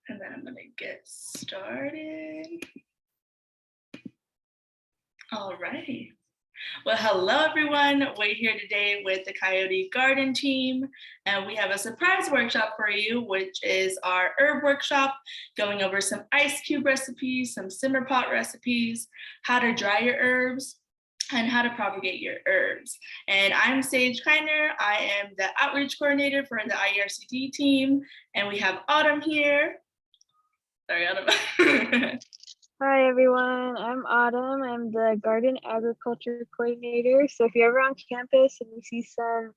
And then I'm gonna get started. All right. Well, hello everyone. We're here today with the Coyote Garden team, and we have a surprise workshop for you, which is our herb workshop, going over some ice cube recipes, some simmer pot recipes, how to dry your herbs, and how to propagate your herbs. And I'm Sage Kiner. I am the outreach coordinator for the IERCD team, and we have Autumn here. Sorry, Autumn. Hi everyone, I'm Autumn. I'm the garden agriculture coordinator. So if you're ever on campus and you see some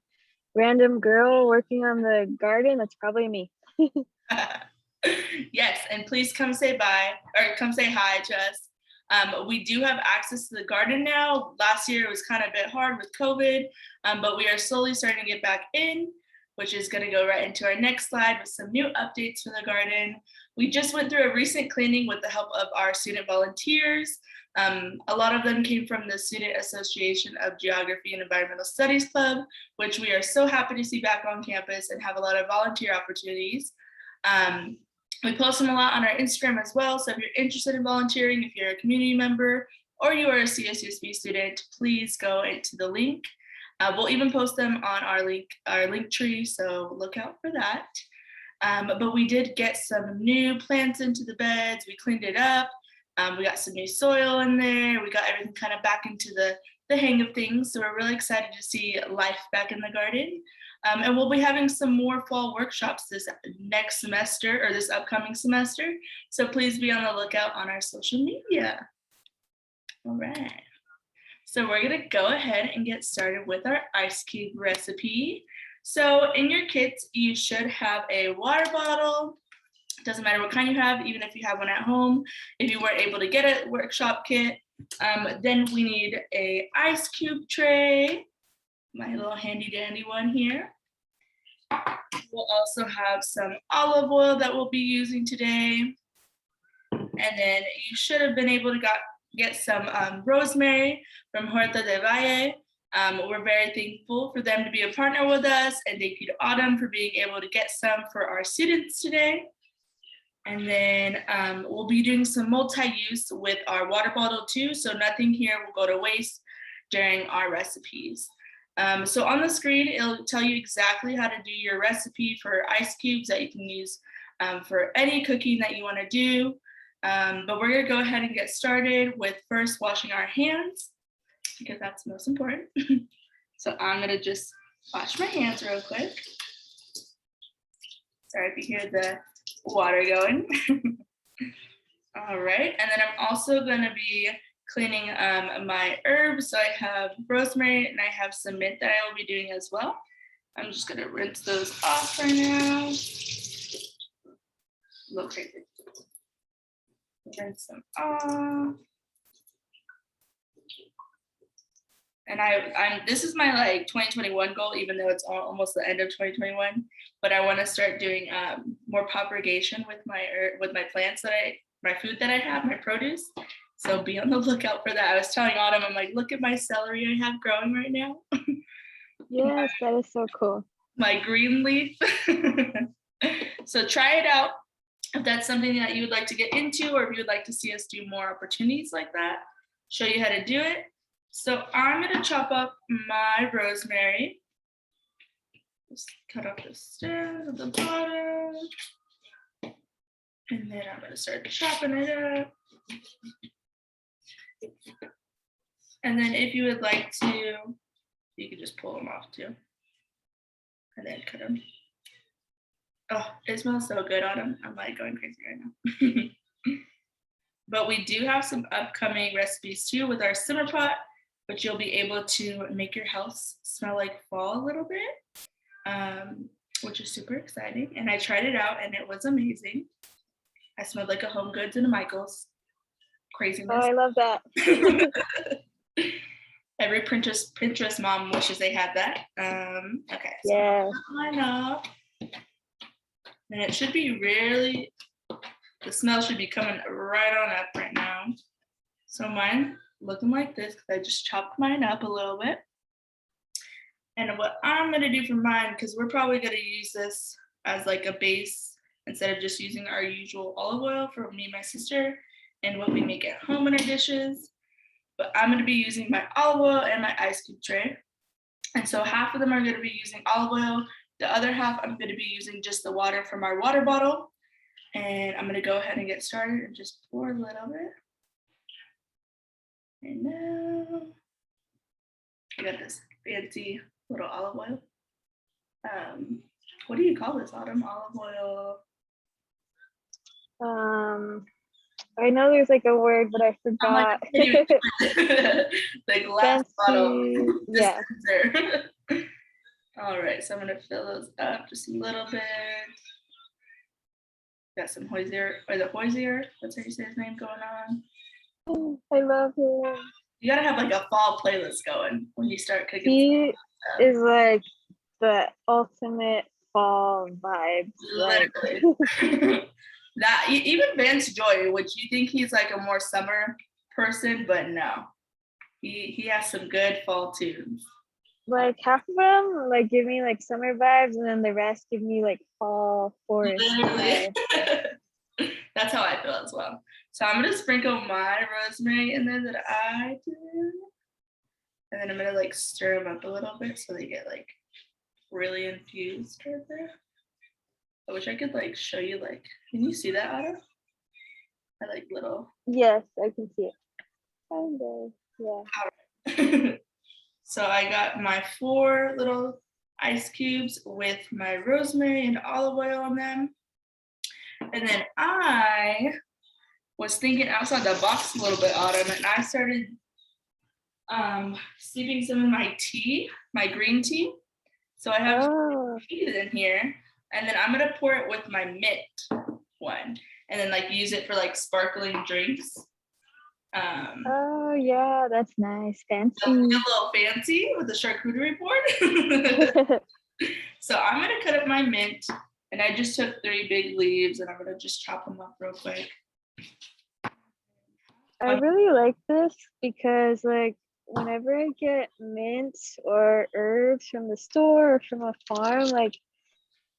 random girl working on the garden, that's probably me. Yes, and please come say bye or come say hi to us. We do have access to the garden now. Last year it was kind of a bit hard with COVID, but we are slowly starting to get back in, which is going to go right into our next slide with some new updates for the garden. We just went through a recent cleaning with the help of our student volunteers. A lot of them came from the Student Association of Geography and Environmental Studies Club, which we are so happy to see back on campus and have a lot of volunteer opportunities. We post them a lot on our Instagram as well, so if you're interested in volunteering, if you're a community member or you are a CSUSB student, please go into the link. We'll even post them on our link tree, so look out for that. But we did get some new plants into the beds. We cleaned it up. We got some new soil in there. We got everything kind of back into the hang of things. So we're really excited to see life back in the garden. And we'll be having some more fall workshops this next semester or this upcoming semester. So please be on the lookout on our social media. All right. So we're gonna go ahead and get started with our ice cube recipe. So in your kits, you should have a water bottle. Doesn't matter what kind you have, even if you have one at home. If you weren't able to get a workshop kit, then we need a ice cube tray, my little handy dandy one here. We'll also have some olive oil that we'll be using today. And then you should have been able to get some rosemary from Huerta de Valle. We're very thankful for them to be a partner with us, and thank you to Autumn for being able to get some for our students today. And then we'll be doing some multi-use with our water bottle too, so nothing here will go to waste during our recipes. So on the screen, it'll tell you exactly how to do your recipe for ice cubes that you can use for any cooking that you want to do. But we're gonna go ahead and get started with first washing our hands, because that's most important. So I'm gonna just wash my hands real quick. Sorry if you hear the water going. All right, and then I'm also gonna be cleaning my herbs. So I have rosemary and I have some mint that I will be doing as well. I'm just gonna rinse those off right now. A little crazy. Rinse them off. And this is my like 2021 goal, even though it's almost the end of 2021. But I want to start doing more propagation with my plants my food that I have, my produce. So be on the lookout for that. I was telling Autumn, I'm like, look at my celery I have growing right now. Yes, that is so cool. My green leaf. So try it out. If that's something that you would like to get into, or if you would like to see us do more opportunities like that, show you how to do it. So I'm gonna chop up my rosemary. Just cut off the stems at the bottom. And then I'm gonna start chopping it up. And then if you would like to, you can just pull them off too. And then cut them. Oh, it smells so good, Autumn. I'm like going crazy right now. But we do have some upcoming recipes too with our simmer pot, which you'll be able to make your house smell like fall a little bit, which is super exciting. And I tried it out and it was amazing. I smelled like a Home Goods and a Michael's. Craziness. Oh, I love that. Every Pinterest mom wishes they had that. Okay. So yeah. Line up. And it should be really, the smell should be coming right on up right now. So mine looking like this, because I just chopped mine up a little bit. And what I'm gonna do for mine, because we're probably gonna use this as like a base instead of just using our usual olive oil for me and my sister and what we make at home in our dishes. But I'm going to be using my olive oil and my ice cube tray. And so half of them are going to be using olive oil. The other half, I'm going to be using just the water from our water bottle. And I'm going to go ahead and get started and just pour a little bit. And now I got this fancy little olive oil. What do you call this, Autumn? Olive oil? I know there's like a word, but I forgot. The glass bottle. Yeah. All right, so I'm gonna fill those up just a little bit. Got some Hoisier, or the Hoisier, that's how you say his name, going on. I love him. You gotta have like a fall playlist going when you start cooking. He is like the ultimate fall vibes. Literally. That even Vance Joy, which you think he's like a more summer person, but no, he has some good fall tunes. Like half of them like give me like summer vibes, and then the rest give me like fall forest vibes. That's how I feel as well. So I'm gonna sprinkle my rosemary in there that I did, and then I'm gonna like stir them up a little bit so they get like really infused right there. I wish I could like show you, like, can you see that, Otto? I like little. Yes, I can see it. Kind of, yeah. So I got my 4 little ice cubes with my rosemary and olive oil on them. And then I was thinking outside the box a little bit, Autumn, and I started steeping some of my tea, my green tea. So I have tea in here. And then I'm gonna pour it with my mint one, and then like use it for like sparkling drinks. Oh yeah, that's nice, fancy. So a little fancy with the charcuterie board. So I'm gonna cut up my mint, and I just took 3 big leaves, and I'm gonna just chop them up real quick. I really like this because like whenever I get mint or herbs from the store or from a farm, like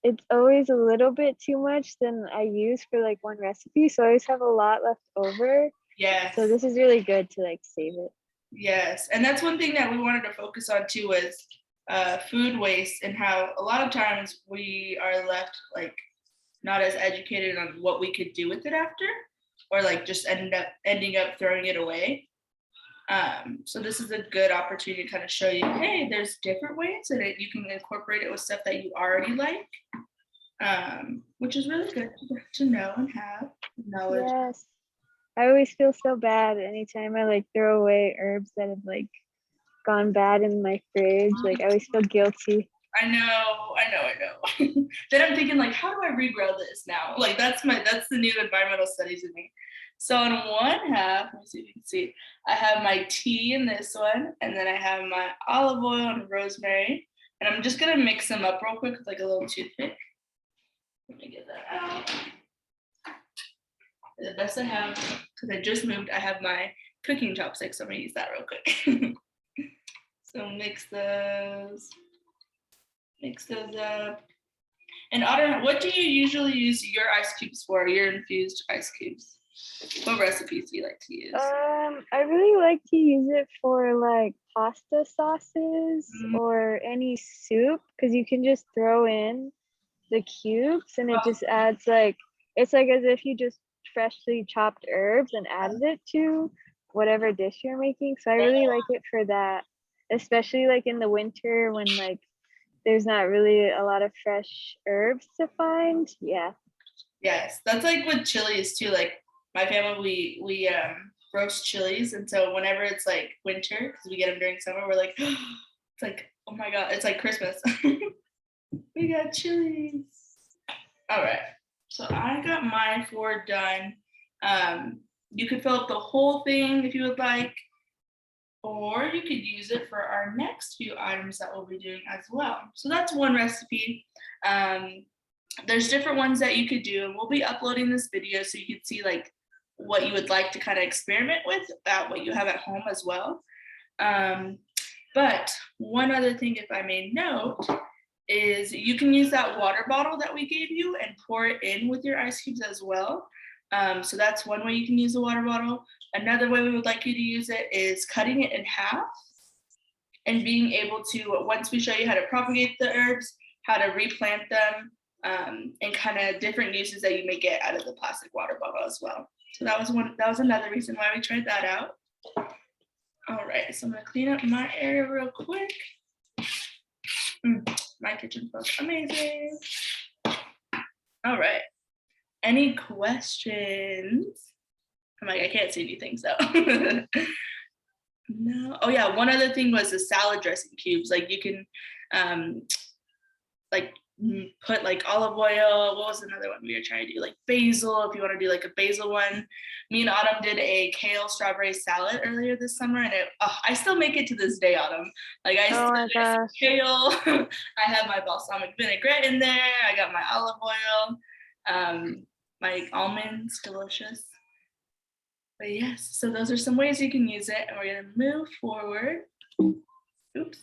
it's always a little bit too much than I use for like one recipe. So I always have a lot left over. Yes. So this is really good to like save it. Yes. And that's one thing that we wanted to focus on too, was food waste, and how a lot of times we are left like not as educated on what we could do with it after, or like just ending up throwing it away. So this is a good opportunity to kind of show you, hey, there's different ways that you can incorporate it with stuff that you already like, which is really good to know and have knowledge. Yes. I always feel so bad anytime I like throw away herbs that have like gone bad in my fridge. Like I always feel guilty. I know. Then I'm thinking like, how do I regrow this now? Like that's the new environmental studies in me. So on one half, let me see if you can see, I have my tea in this one, and then I have my olive oil and rosemary, and I'm just gonna mix them up real quick with like a little toothpick. Let me get that out. The best I have, because I just moved, I have my cooking chopsticks, so I'm gonna use that real quick. So mix those up. And Autumn, what do you usually use your ice cubes for, your infused ice cubes? What recipes do you like to use? I really like to use it for like pasta sauces or any soup, because you can just throw in the cubes and it just adds like, it's like as if you just freshly chopped herbs and added it to whatever dish you're making. So I really like it for that, especially like in the winter when like there's not really a lot of fresh herbs to find. Yeah. Yes, that's like with chilies too. Like my family, we roast chilies, and so whenever it's like winter, because we get them during summer, we're like, it's like, oh my god, it's like Christmas. We got chilies. All right, so I got my 4 done. You could fill up the whole thing if you would like, or you could use it for our next few items that we'll be doing as well. So that's one recipe. There's different ones that you could do, and we'll be uploading this video so you can see like what you would like to kind of experiment with, what you have at home as well. But one other thing, if I may note, is you can use that water bottle that we gave you and pour it in with your ice cubes as well. So that's one way you can use the water bottle. Another way we would like you to use it is cutting it in half and being able to, once we show you how to propagate the herbs, how to replant them, and kind of different uses that you may get out of the plastic water bottle as well. So that was another reason why we tried that out. All right, so I'm gonna clean up my area real quick. My kitchen smells amazing. All right, any questions? I'm like, I can't see anything, so. No. Oh yeah, one other thing was the salad dressing cubes. Like you can like put like olive oil. What was another one we were trying to do? Like basil, if you want to do like a basil one. Me and Autumn did a kale strawberry salad earlier this summer, and I still make it to this day, Autumn. Like I still kale. I have my balsamic vinaigrette in there. I got my olive oil, my almonds, delicious. But yes, so those are some ways you can use it, and we're gonna move forward. Oops.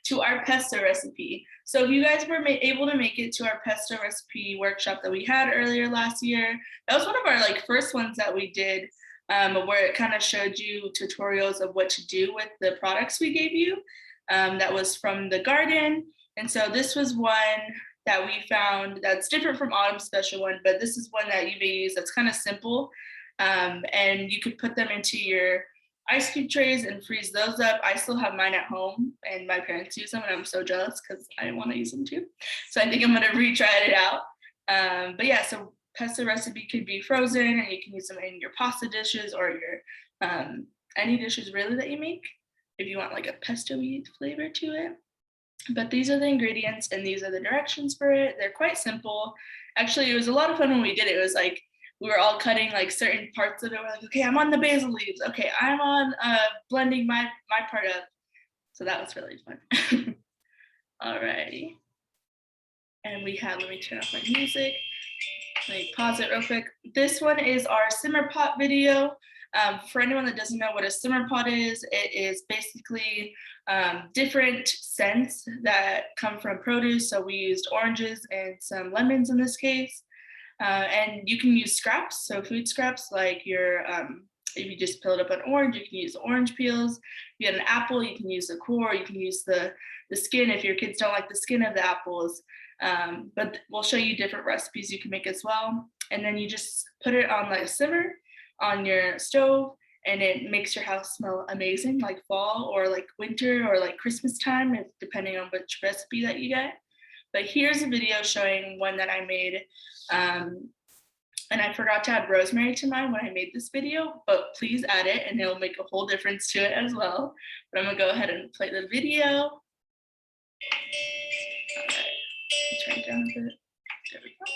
To our pesto recipe. So if you guys were able to make it to our pesto recipe workshop that we had earlier last year, that was one of our like first ones that we did, where it kind of showed you tutorials of what to do with the products we gave you. That was from the garden. And so this was one that we found that's different from Autumn's special one, but this is one that you may use that's kind of simple. And you could put them into your ice cube trays and freeze those up. I still have mine at home and my parents use them and I'm so jealous because I want to use them too. So I think I'm going to retry it out. But yeah, so pesto recipe could be frozen and you can use them in your pasta dishes or your any dishes really that you make if you want like a pesto-y flavor to it. But these are the ingredients and these are the directions for it. They're quite simple. Actually, it was a lot of fun when we did it. It was like we were all cutting like certain parts of it. We're like, okay, I'm on the basil leaves. Okay, I'm on blending my part up. So that was really fun. Alrighty. And we have, let me turn off my music. Let me pause it real quick. This one is our simmer pot video. For anyone that doesn't know what a simmer pot is, it is basically different scents that come from produce. So we used oranges and some lemons in this case. And you can use scraps, so food scraps like your, if you just peeled up an orange, you can use orange peels. If you had an apple, you can use the core, you can use the skin if your kids don't like the skin of the apples. But we'll show you different recipes you can make as well. And then you just put it on like a simmer on your stove and it makes your house smell amazing, like fall or like winter or like Christmas time, depending on which recipe that you get. But here's a video showing one that I made. And I forgot to add rosemary to mine when I made this video, but please add it and it'll make a whole difference to it as well. But I'm gonna go ahead and play the video. All right, turn it down a bit. There we go.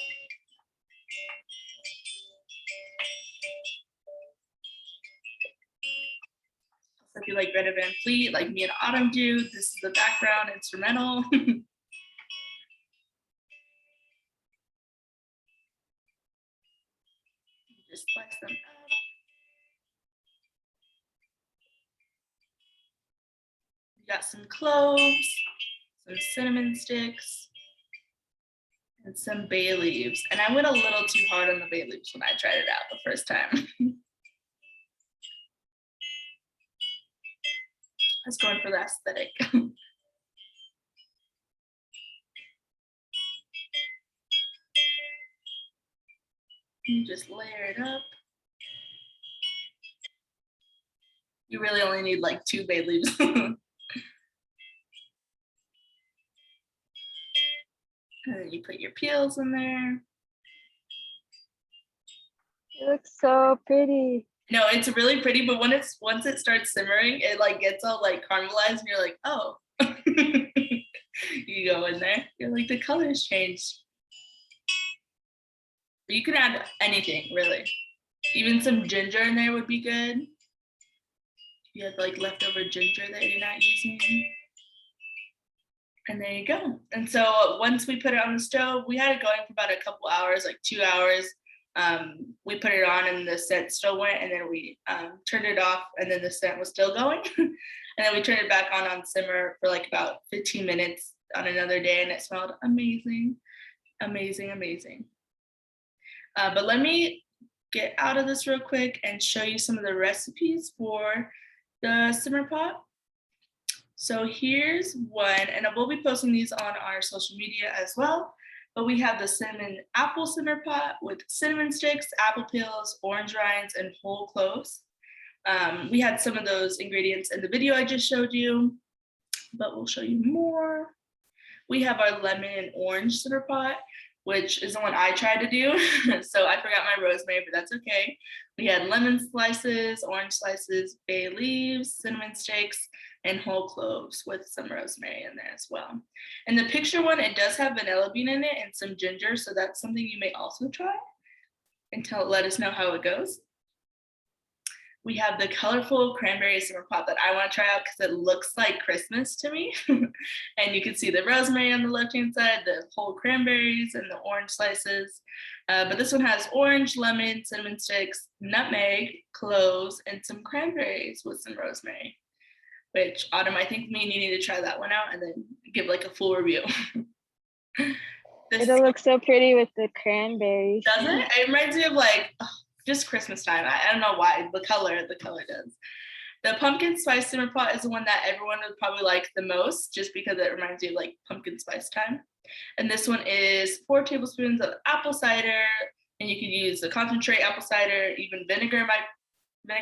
So if you like Greta Van Fleet, like me and Autumn do, this is the background instrumental. Just slice them up. We got some cloves, some cinnamon sticks, and some bay leaves. And I went a little too hard on the bay leaves when I tried it out the first time. I was going for the aesthetic. You just layer it up. You really only need like 2 bay leaves. And then you put your peels in there. It looks so pretty. No, it's really pretty, but once it starts simmering, it like gets all like caramelized and you're like, oh. You go in there, you're like, the colors changed. But you can add anything, really. Even some ginger in there would be good. If you have like leftover ginger that you're not using. And there you go. And so once we put it on the stove, we had it going for about a couple hours, like 2 hours. We put it on and the scent still went, and then we turned it off and then the scent was still going. And then we turned it back on simmer for like about 15 minutes on another day and it smelled amazing, amazing, amazing. But let me get out of this real quick and show you some of the recipes for the simmer pot. So here's one, and we'll be posting these on our social media as well. But we have the cinnamon apple simmer pot with cinnamon sticks, apple peels, orange rinds, and whole cloves. We had some of those ingredients in the video I just showed you, but we'll show you more. We have our lemon and orange simmer pot, which is the one I tried to do. So I forgot my rosemary, but that's okay. We had lemon slices, orange slices, bay leaves, cinnamon sticks, and whole cloves with some rosemary in there as well. And the picture one, it does have vanilla bean in it and some ginger, so that's something you may also try and let us know how it goes. We have the colorful cranberry simmer pot that I want to try out because it looks like Christmas to me. And you can see the rosemary on the left-hand side, the whole cranberries and the orange slices. But this one has orange, lemon, cinnamon sticks, nutmeg, cloves, and some cranberries with some rosemary. Which, Autumn, I think me and you need to try that one out and then give like a full review. It'll look so pretty with the cranberries. Doesn't it? It reminds me of like, just Christmas time. I don't know why, the color does. The pumpkin spice simmer pot is the one that everyone would probably like the most, just because it reminds you of like pumpkin spice time. And this one is 4 tablespoons of apple cider, and you can use the concentrate apple cider, even vinegar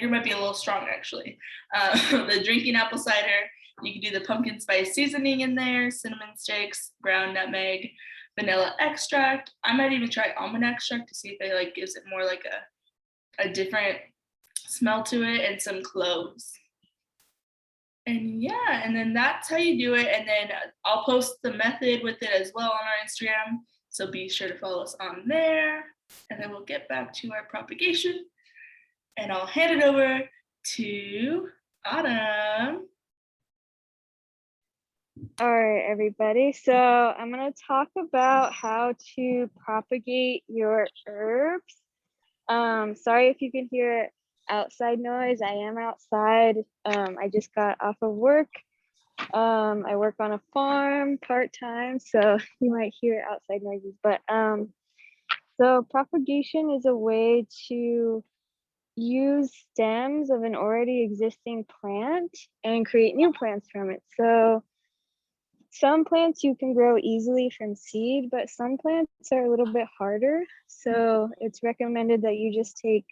might be a little strong actually. The drinking apple cider, you can do the pumpkin spice seasoning in there, cinnamon sticks, ground nutmeg, vanilla extract. I might even try almond extract to see if it like gives it more like a different smell to it, and some cloves. And yeah, and then that's how you do it. And then I'll post the method with it as well on our Instagram. So be sure to follow us on there. And then we'll get back to our propagation. And I'll hand it over to Autumn. All right, everybody. So I'm going to talk about how to propagate your herbs. Sorry if you can hear outside noise. I am outside. I just got off of work. I work on a farm part-time, so you might hear outside noises. But so propagation is a way to use stems of an already existing plant and create new plants from it. So some plants you can grow easily from seed, but some plants are a little bit harder. So it's recommended that you just take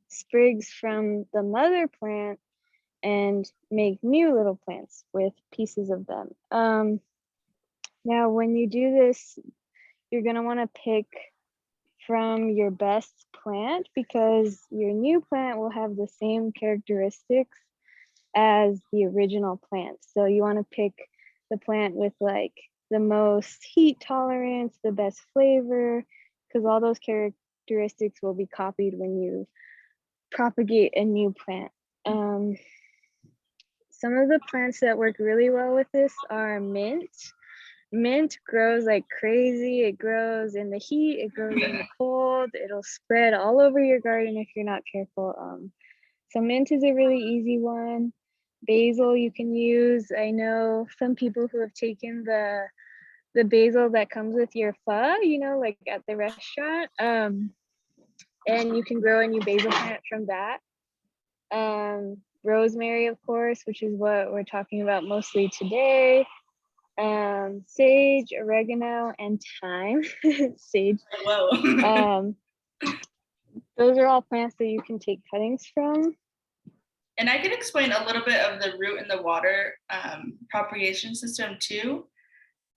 sprigs from the mother plant and make new little plants with pieces of them. Now, when you do this, you're going to want to pick from your best plant because your new plant will have the same characteristics as the original plant. So you want to pick the plant with like the most heat tolerance, the best flavor, because all those characteristics will be copied when you propagate a new plant. Some of the plants that work really well with this are mint. Mint grows like crazy. It grows in the heat, it grows in the cold. It'll spread all over your garden if you're not careful. So mint is a really easy one. Basil you can use. I know some people who have taken the basil that comes with your pho, you know, like at the restaurant. And you can grow a new basil plant from that. Rosemary, of course, which is what we're talking about mostly today. Sage, oregano, and thyme. Sage. Whoa. Those are all plants that you can take cuttings from. And I can explain a little bit of the root and the water propagation system too.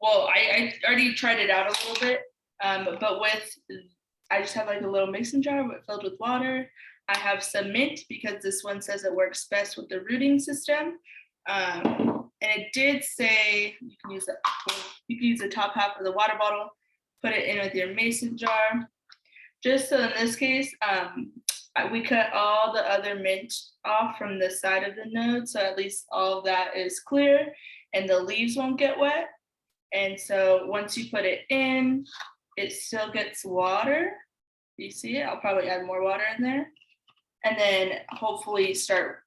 Well, I already tried it out a little bit, but I just have like a little mason jar filled with water. I have some mint because this one says it works best with the rooting system. And it did say you can use the top half of the water bottle, put it in with your mason jar. Just so in this case, we cut all the other mint off from the side of the node, so at least all of that is clear and the leaves won't get wet. And so once you put it in, it still gets water. You see it? I'll probably add more water in there. And then hopefully start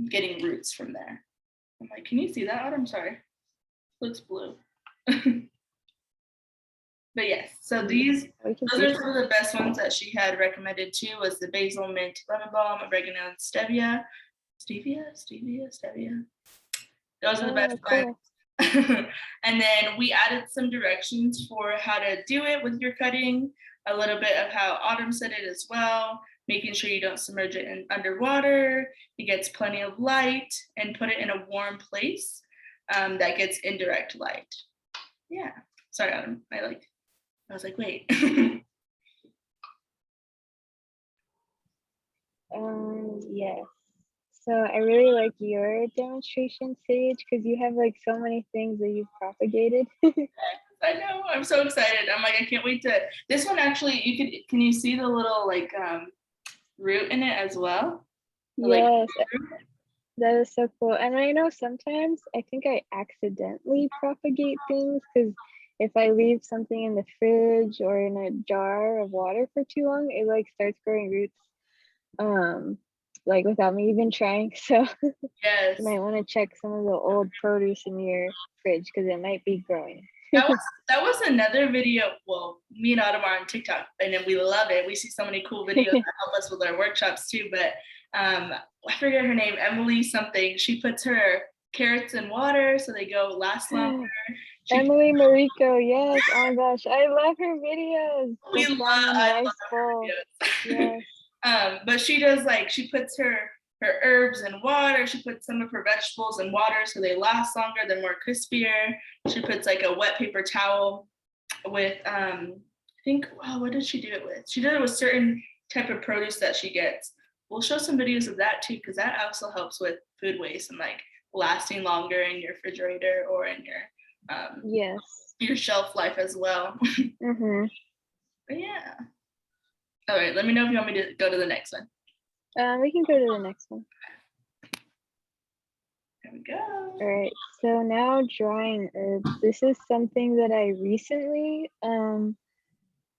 getting roots from there. I'm like, can you see that? I'm sorry. Looks blue. But yes, so we can those see. are some of the best ones that she had recommended too, was the basil, mint, lemon balm, oregano, and stevia. Stevia. Those are the best Oh, ones. cool. And then we added some directions for how to do it with your cutting, a little bit of how Autumn said it as well, making sure you don't submerge it in underwater, it gets plenty of light, and put it in a warm place that gets indirect light. Yeah. Sorry, Autumn. I was like, wait. Yes. So I really like your demonstration, Sage, because you have like so many things that you've propagated. I know. I'm so excited. I'm like, I can't wait to. This one actually, can you see the little like root in it as well? Yes, that is so cool. And I know sometimes I think I accidentally propagate things because if I leave something in the fridge or in a jar of water for too long, it like starts growing roots like without me even trying. So Yes. you might want to check some of the old produce in your fridge because it might be growing. That was another video. Well, me and Autumn are on TikTok and then we love it. We see so many cool videos that help us with our workshops too. But I forget her name, Emily something. She puts her carrots in water so they last longer. Emily Mariko, yes. Oh my gosh, I love her videos. I love her videos. Yes. But she does she puts her herbs in water. She puts some of her vegetables in water so they last longer, they're more crispier. She puts like a wet paper towel with I think, what did she do it with? She did it with certain type of produce that she gets. We'll show some videos of that too, because that also helps with food waste and like lasting longer in your refrigerator or in your shelf life as well. But yeah. All right, let me know if you want me to go to the next one. We can go to the next one. There we go. All right, so now drying herbs. This is something that I recently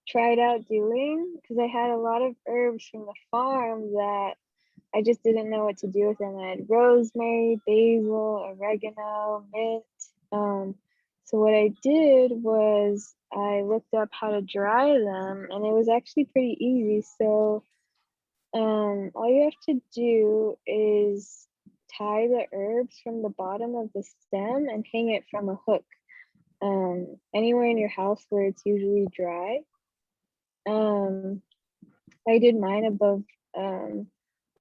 tried out doing because I had a lot of herbs from the farm that I just didn't know what to do with them. I had rosemary, basil, oregano, mint. So what I did was I looked up how to dry them, and it was actually pretty easy. So all you have to do is tie the herbs from the bottom of the stem and hang it from a hook anywhere in your house where it's usually dry. I did mine above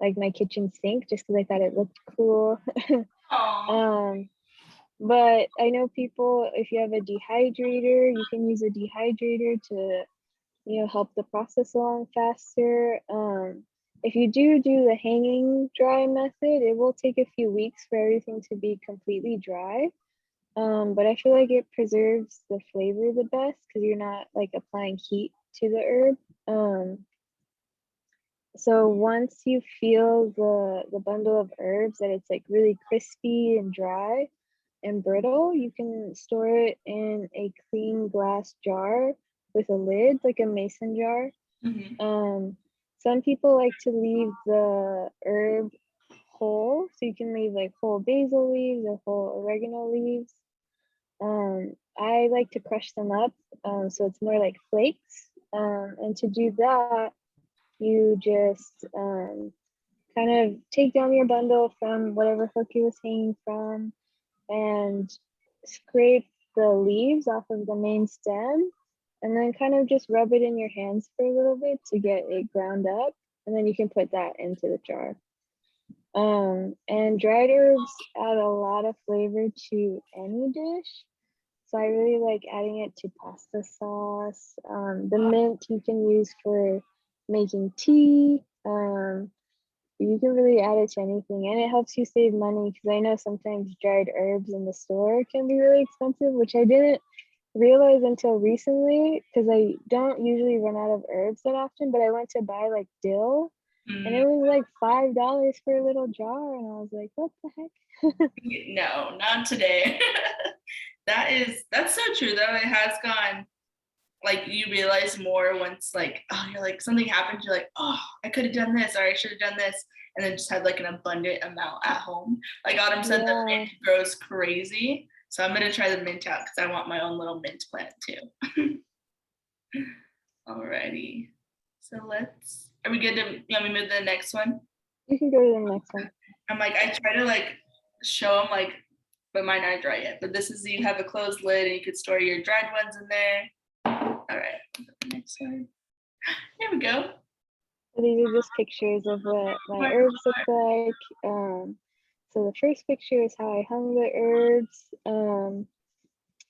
like my kitchen sink just because I thought it looked cool. But I know people, if you have a dehydrator, you can use a dehydrator to help the process along faster. If you do the hanging dry method, it will take a few weeks for everything to be completely dry. But I feel like it preserves the flavor the best because you're not like applying heat to the herb. So once you feel the bundle of herbs that it's like really crispy and dry and brittle, you can store it in a clean glass jar with a lid, like a mason jar. Some people like to leave the herb whole, so you can leave like whole basil leaves or whole oregano leaves. I like to crush them up, so it's more like flakes. And to do that, you just kind of take down your bundle from whatever hook it was hanging from and scrape the leaves off of the main stem, and then kind of just rub it in your hands for a little bit to get it ground up, and then you can put that into the jar. And dried herbs add a lot of flavor to any dish. So I really like adding it to pasta sauce. The mint you can use for making tea. You can really add it to anything, and it helps you save money because I know sometimes dried herbs in the store can be really expensive, which I didn't realize until recently because I don't usually run out of herbs that often, but I went to buy like dill and it was like $5 for a little jar, and I was like, what the heck? No, not today. That's so true though. It has gone, like, you realize more once you're like, something happens, you're like, oh, I could have done this or I should have done this, and then just had like an abundant amount at home. Like Autumn said, the mint grows crazy. So I'm gonna try the mint out because I want my own little mint plant too. Alrighty. So are we good to, you want me to move to the next one? You can go to the next one. I'm like, I try to like show them like, but mine aren't dry yet. But this is, you have a closed lid and you could store your dried ones in there. All right, the next one. There we go. So these are just pictures of what my herbs look like. So the first picture is how I hung the herbs.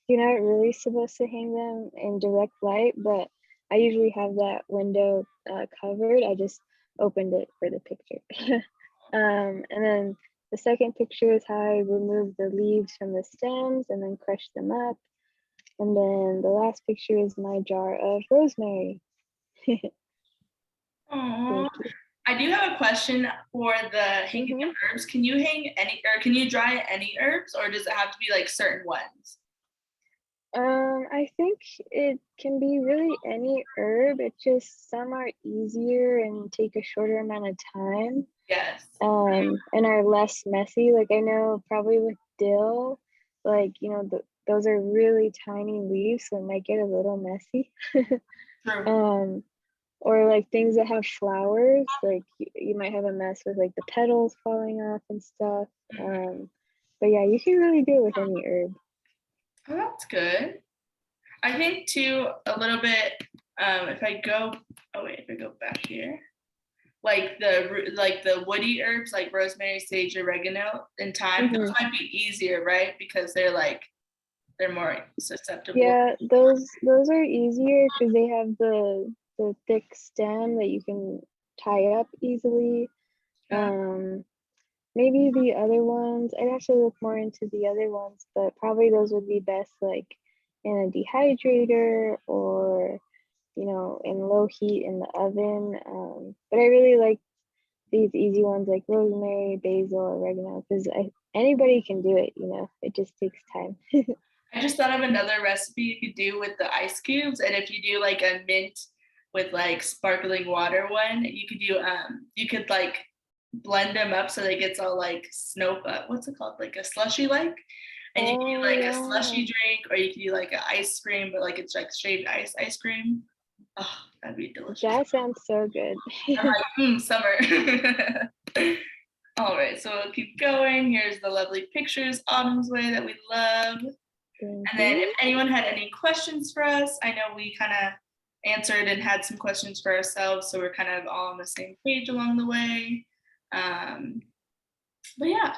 You're not really supposed to hang them in direct light, but I usually have that window covered. I just opened it for the picture. And then the second picture is how I remove the leaves from the stems and then crush them up. And then the last picture is my jar of rosemary. Aww. I do have a question for the hanging of herbs. Can you hang any, or can you dry any herbs, or does it have to be like certain ones? I think it can be really any herb. It's just some are easier and take a shorter amount of time. Yes. And are less messy. Like I know probably with dill, like those are really tiny leaves, so it might get a little messy. True. Or like things that have flowers, like you might have a mess with like the petals falling off and stuff. But yeah, you can really do it with any herb. Oh, that's good. I think too, a little bit, if I go back here, like the woody herbs like rosemary, sage, oregano, and thyme, those might be easier, right? Because they're more susceptible. Yeah, those are easier because they have the thick stem that you can tie up easily. Maybe the other ones, I'd have to look more into the other ones, but probably those would be best like in a dehydrator or in low heat in the oven. But I really like these easy ones like rosemary, basil, oregano, because anybody can do it. It just takes time. I just thought of another recipe you could do with the ice cubes, and if you do like a mint with like sparkling water one, you could like blend them up so they gets all like what's it called, like a slushy like, and you can do like a slushy drink, or you can do like an ice cream, but like it's like shaved ice cream. Oh, that'd be delicious. That sounds so good. I'm like, summer. All right, so we'll keep going. Here's the lovely pictures Autumn's way that we love. And then if anyone had any questions for us, I know we kind of answered and had some questions for ourselves, so we're kind of all on the same page along the way. But yeah.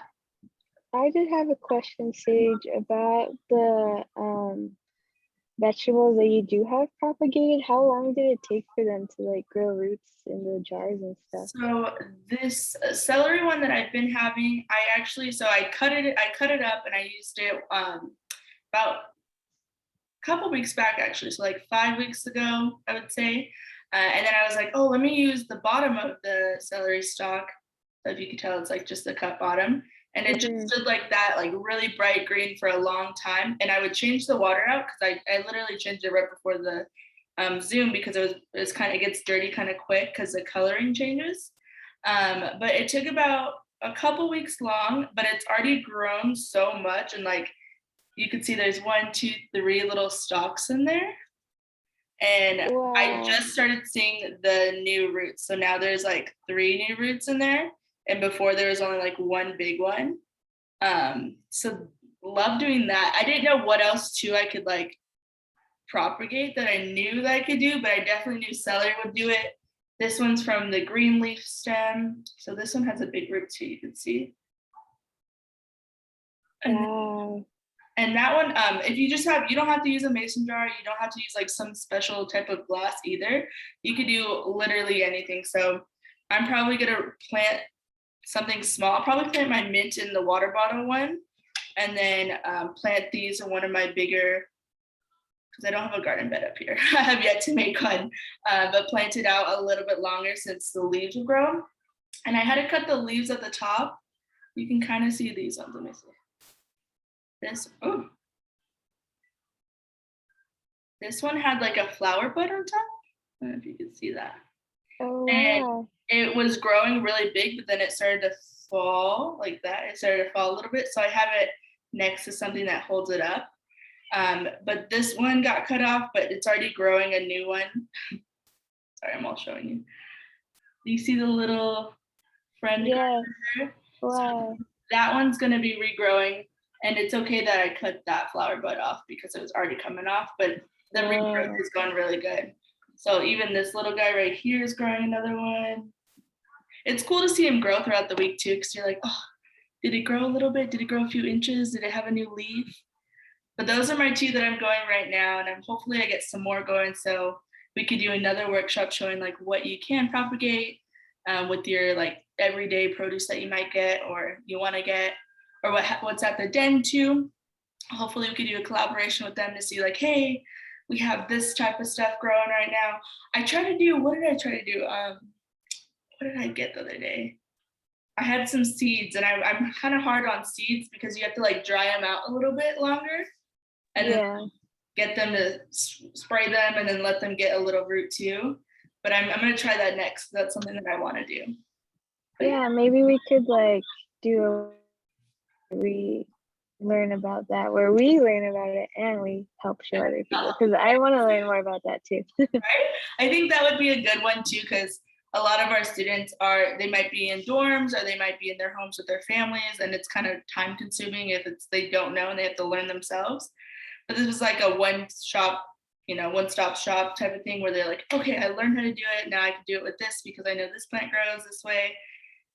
I did have a question, Sage, about the vegetables that you do have propagated. How long did it take for them to like grow roots in the jars and stuff? So this celery one that I've been having, I cut it up and I used it about a couple weeks back actually, so like 5 weeks ago, I would say. And then I was like, oh, let me use the bottom of the celery stalk. So if you can tell, it's like just the cut bottom. And it just stood like that, like really bright green for a long time. And I would change the water out because I literally changed it right before the Zoom because it gets dirty kind of quick because the coloring changes. But it took about a couple weeks long, but it's already grown so much. And like you can see there's 1, 2, 3 little stalks in there. And wow. I just started seeing the new roots. So now there's like 3 new roots in there. And before there was only like 1 big one. So love doing that. I didn't know what else too I could like propagate that I knew that I could do, but I definitely knew celery would do it. This one's from the green leaf stem. So this one has a big root too, you can see. And that one, if you don't have to use a mason jar, you don't have to use like some special type of glass either. You could do literally anything. So I'm probably gonna plant something small. I'll probably plant my mint in the water bottle one, and then plant these in one of my bigger, because I don't have a garden bed up here. I have yet to make one, but plant it out a little bit longer since the leaves will grow. And I had to cut the leaves at the top. You can kind of see these ones. Let me see. This one had like a flower bud on top. I don't know if you can see that. Oh, and wow. It was growing really big, but then it started to fall like that. It started to fall a little bit. So I have it next to something that holds it up. But this one got cut off, but it's already growing a new one. Sorry, I'm all showing you. Do you see the little friend Yes. garden? Wow. So that one's gonna be regrowing, and it's okay that I cut that flower bud off because it was already coming off, but the regrowth is going really good. So even this little guy right here is growing another one. It's cool to see him grow throughout the week too, because you're like, oh, did it grow a little bit? Did it grow a few inches? Did it have a new leaf? But those are my 2 that I'm going right now, and hopefully I get some more going so we could do another workshop showing like what you can propagate with your like everyday produce that you might get or you want to get, or what's at the den too. Hopefully we could do a collaboration with them to see like, hey, we have this type of stuff growing right now. What did I try to do? What did I get the other day? I had some seeds, and I'm kind of hard on seeds because you have to like dry them out a little bit longer and then get them to spray them and then let them get a little root too. But I'm going to try that next. That's something that I want to do. But yeah, maybe we could like do we learn about that where we learn about it and we help show other people, because I want to learn more about that too. Right? I think that would be a good one too, because a lot of our students they might be in dorms or they might be in their homes with their families, and it's kind of time consuming if they don't know and they have to learn themselves. But this was like a one-stop shop type of thing where they're like, okay, I learned how to do it. Now I can do it with this because I know this plant grows this way.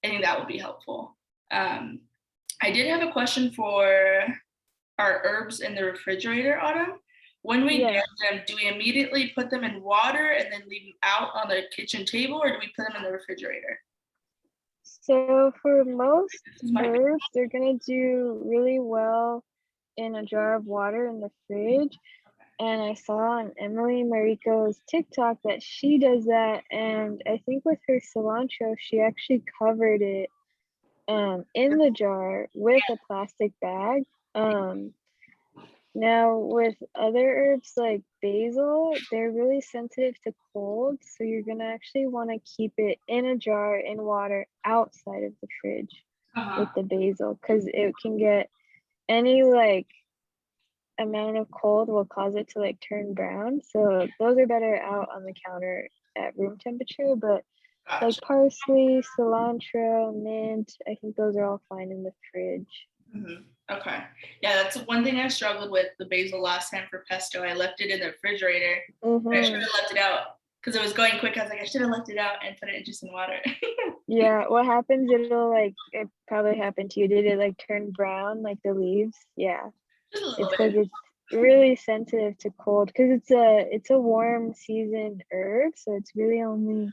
I think that would be helpful. I did have a question for our herbs in the refrigerator, Autumn. When we get them, do we immediately put them in water and then leave them out on the kitchen table, or do we put them in the refrigerator? So for most herbs, they're gonna do really well in a jar of water in the fridge. And I saw on Emily Mariko's TikTok that she does that, and I think with her cilantro, she actually covered it in the jar with a plastic bag. Now with other herbs like basil, they're really sensitive to cold, so you're gonna actually want to keep it in a jar in water outside of the fridge with the basil, because it can get any like amount of cold will cause it to like turn brown. So those are better out on the counter at room temperature, but like parsley, cilantro, mint, I think those are all fine in the fridge. Okay. Yeah, that's one thing I struggled with the basil last time for pesto. I left it in the refrigerator. I should have left it out because it was going quick. I was like, I should have left it out and put it just in water. Yeah, what happens, it probably happened to you. Did it like turn brown like the leaves? Yeah. Just a little It's bit. because it's really sensitive to cold, because it's a warm season herb, so it's really only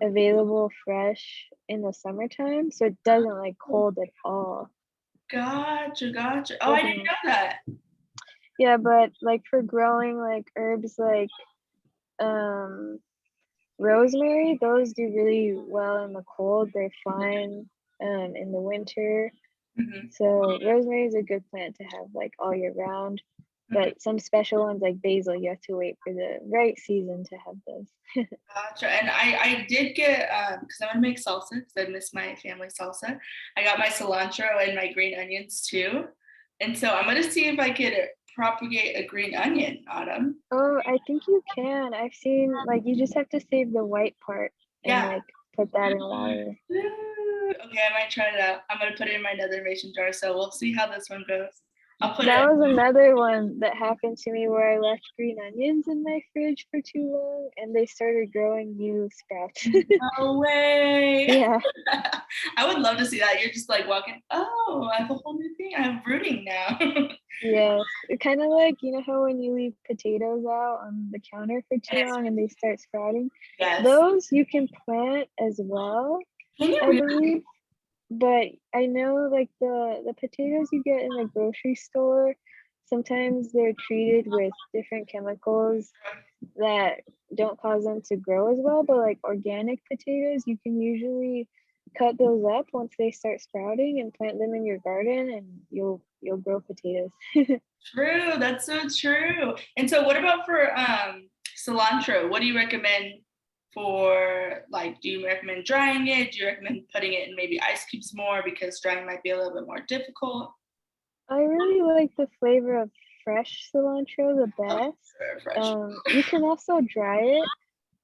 available fresh in the summertime, so it doesn't like cold at all. Gotcha. Oh, I didn't know that. Yeah, but like for growing like herbs like rosemary, those do really well in the cold. They're fine in the winter. So rosemary is a good plant to have like all year round. But some special ones like basil, you have to wait for the right season to have those. Gotcha. And I did get because I'm gonna make salsa because I miss my family salsa. I got my cilantro and my green onions too, and so I'm gonna see if I could propagate a green onion, Autumn. Oh, I think you can. I've seen like you just have to save the white part and like put that in water. Okay, I might try it out. I'm gonna put it in my another mason jar, so we'll see how this one goes. That was another one that happened to me where I left green onions in my fridge for too long and they started growing new sprouts. No way. Yeah. I would love to see that. You're just like walking, oh, I have a whole new thing. I'm rooting now. Yes. It kind of like, you know how when you leave potatoes out on the counter for too long and they start sprouting? Yes. Those you can plant as well, I believe. But I know like the potatoes you get in the grocery store, sometimes they're treated with different chemicals that don't cause them to grow as well. But like organic potatoes, you can usually cut those up once they start sprouting and plant them in your garden, and you'll grow potatoes. True, that's so true. And so what about for cilantro? What do you recommend for, like, do you recommend drying it? Do you recommend putting it in maybe ice cubes more because drying might be a little bit more difficult? I really like the flavor of fresh cilantro the best. Fresh. You can also dry it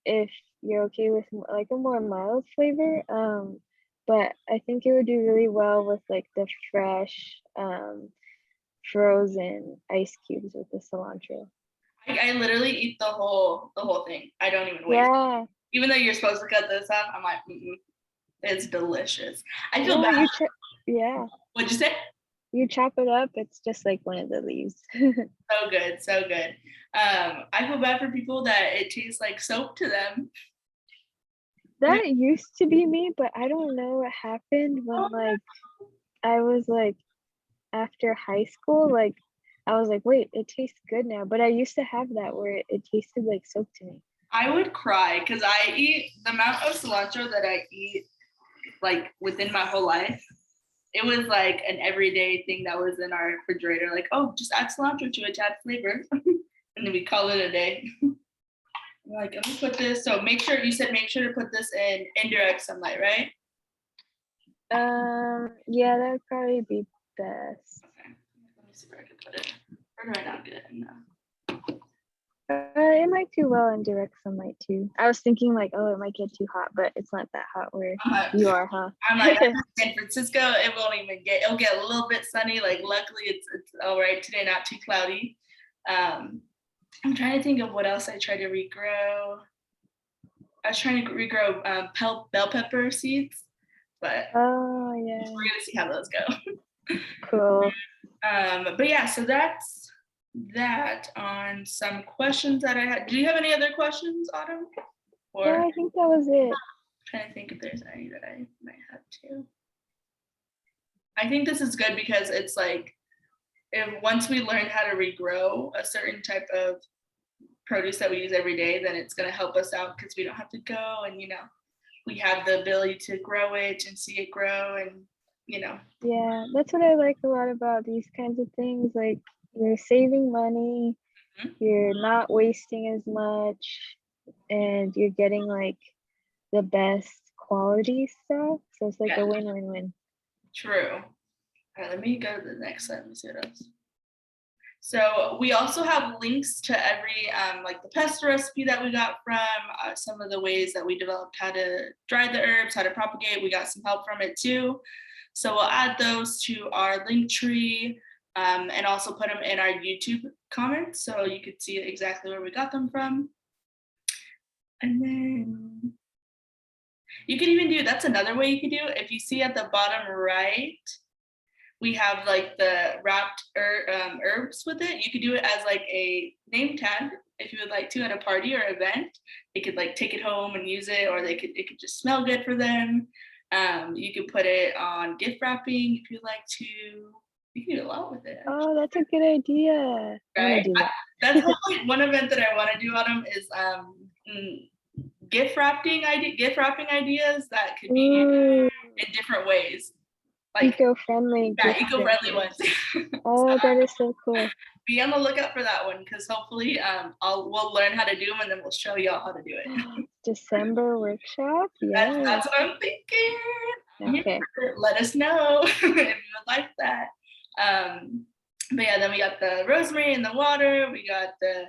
if you're okay with like a more mild flavor. But I think it would do really well with like the fresh frozen ice cubes with the cilantro. I literally eat the whole thing. I don't even waste. Yeah. Even though you're supposed to cut this up, I'm like, it's delicious. I feel No, bad. yeah. What'd you say? You chop it up, it's just like one of the leaves. So good, so good. I feel bad for people that it tastes like soap to them. That used to be me, but I don't know what happened when like I was like after high school, like I was like, wait, it tastes good now. But I used to have that where it tasted like soap to me. I would cry because I eat the amount of cilantro that I eat like within my whole life. It was like an everyday thing that was in our refrigerator. Like, oh, just add cilantro to it to add flavor, and then we call it a day. Like, let me put this. So make sure you said make sure to put this in indirect sunlight, right? Yeah, that would probably be best. Okay. Let me see where I can put it. Where do I not get it? No. It might do well in direct sunlight too. I was thinking like, oh, it might get too hot, but it's not that hot where you are, huh? I'm like, I'm in San Francisco, it won't even get. It'll get a little bit sunny. Like, luckily, it's all right today, not too cloudy. I'm trying to think of what else I tried to regrow. I was trying to regrow bell pepper seeds, but Oh yeah, we're gonna see how those go. cool. But yeah, so that's that on some questions that I had. Do you have any other questions, Autumn? Or No, I think that was it. trying to think if there's any that I might have too. I think this is good because it's like if once we learn how to regrow a certain type of produce that we use every day, then it's going to help us out because we don't have to go and we have the ability to grow it and see it grow and Yeah, that's what I like a lot about these kinds of things. Like you're saving money, you're not wasting as much, and you're getting like the best quality stuff. So it's like a win-win-win. True. All right, let me go to the next slide. Let me see what else. So we also have links to every like the pesto recipe that we got from some of the ways that we developed how to dry the herbs, how to propagate. We got some help from it too. So we'll add those to our link tree and also put them in our YouTube comments so you could see exactly where we got them from. And then you could even do, that's another way you could do, if you see at the bottom right, we have like the wrapped herbs with it. You could do it as like a name tag if you would like to at a party or event. They could like take it home and use it, or it could just smell good for them. You could put it on gift wrapping if you'd like to. You can do a lot with it. Oh, that's a good idea. Right? That's like one event that I want to do, Autumn, is gift wrapping ideas that could be in different ways. Like eco-friendly. Yeah, eco-friendly ones. Oh, that is so cool. Be on the lookout for that one because hopefully we'll learn how to do them and then we'll show y'all how to do it. December workshop? Yeah. That's what I'm thinking. Okay. Let us know if you would like that. But yeah, then we got the rosemary in the water. We got the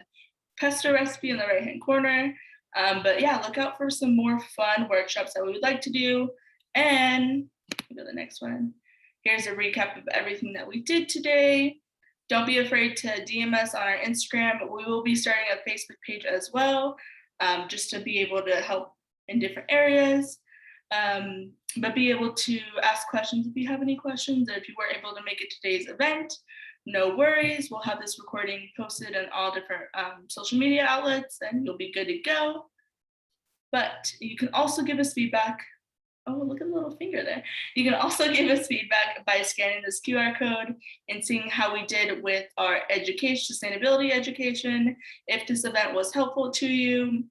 pesto recipe in the right-hand corner. But yeah, look out for some more fun workshops that we would like to do. And go to the next one. Here's a recap of everything that we did today. Don't be afraid to DM us on our Instagram. We will be starting a Facebook page as well, just to be able to help in different areas. But be able to ask questions if you have any questions, or if you weren't able to make it to today's event, no worries. We'll have this recording posted on all different social media outlets and you'll be good to go. But you can also give us feedback. Oh, look at the little finger there. You can also give us feedback by scanning this QR code and seeing how we did with our education, sustainability education, if this event was helpful to you,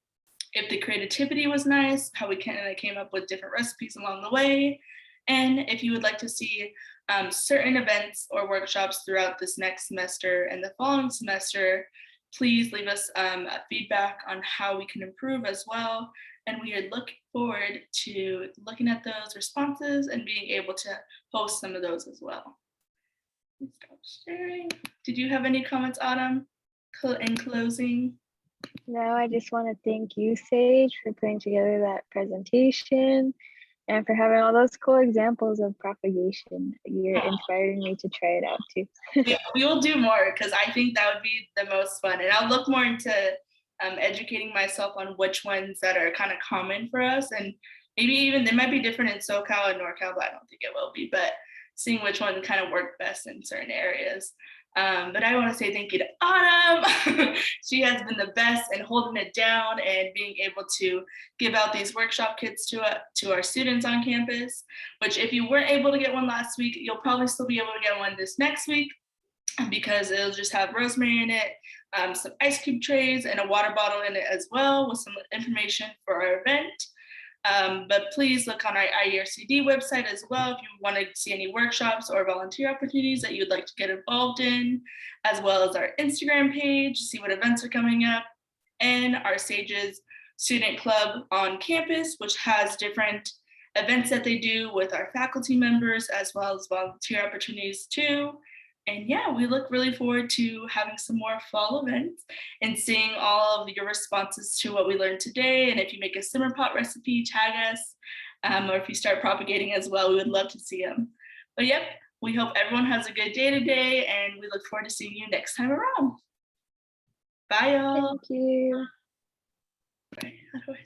if the creativity was nice, how we kind of came up with different recipes along the way, and if you would like to see certain events or workshops throughout this next semester and the following semester, please leave us feedback on how we can improve as well. And we are looking forward to looking at those responses and being able to post some of those as well. Stop sharing. Did you have any comments, Autumn, in closing? No, I just want to thank you, Sage, for putting together that presentation and for having all those cool examples of propagation. You're inspiring me to try it out too. We will do more because I think that would be the most fun. And I'll look more into educating myself on which ones that are kind of common for us. And maybe even they might be different in SoCal and NorCal, but I don't think it will be. But seeing which one kind of work best in certain areas. But I want to say thank you to Autumn. She has been the best in holding it down and being able to give out these workshop kits to our students on campus, which if you weren't able to get one last week, you'll probably still be able to get one this next week because it'll just have rosemary in it, some ice cube trays, and a water bottle in it as well with some information for our event. But please look on our IERCD website as well if you want to see any workshops or volunteer opportunities that you'd like to get involved in, as well as our Instagram page, see what events are coming up, and our Sage's Student Club on campus, which has different events that they do with our faculty members, as well as volunteer opportunities too. And yeah, we look really forward to having some more fall events and seeing all of your responses to what we learned today. And if you make a simmer pot recipe, tag us. Or if you start propagating as well, we would love to see them. But yep, we hope everyone has a good day today, and we look forward to seeing you next time around. Bye, y'all. Thank you. How do I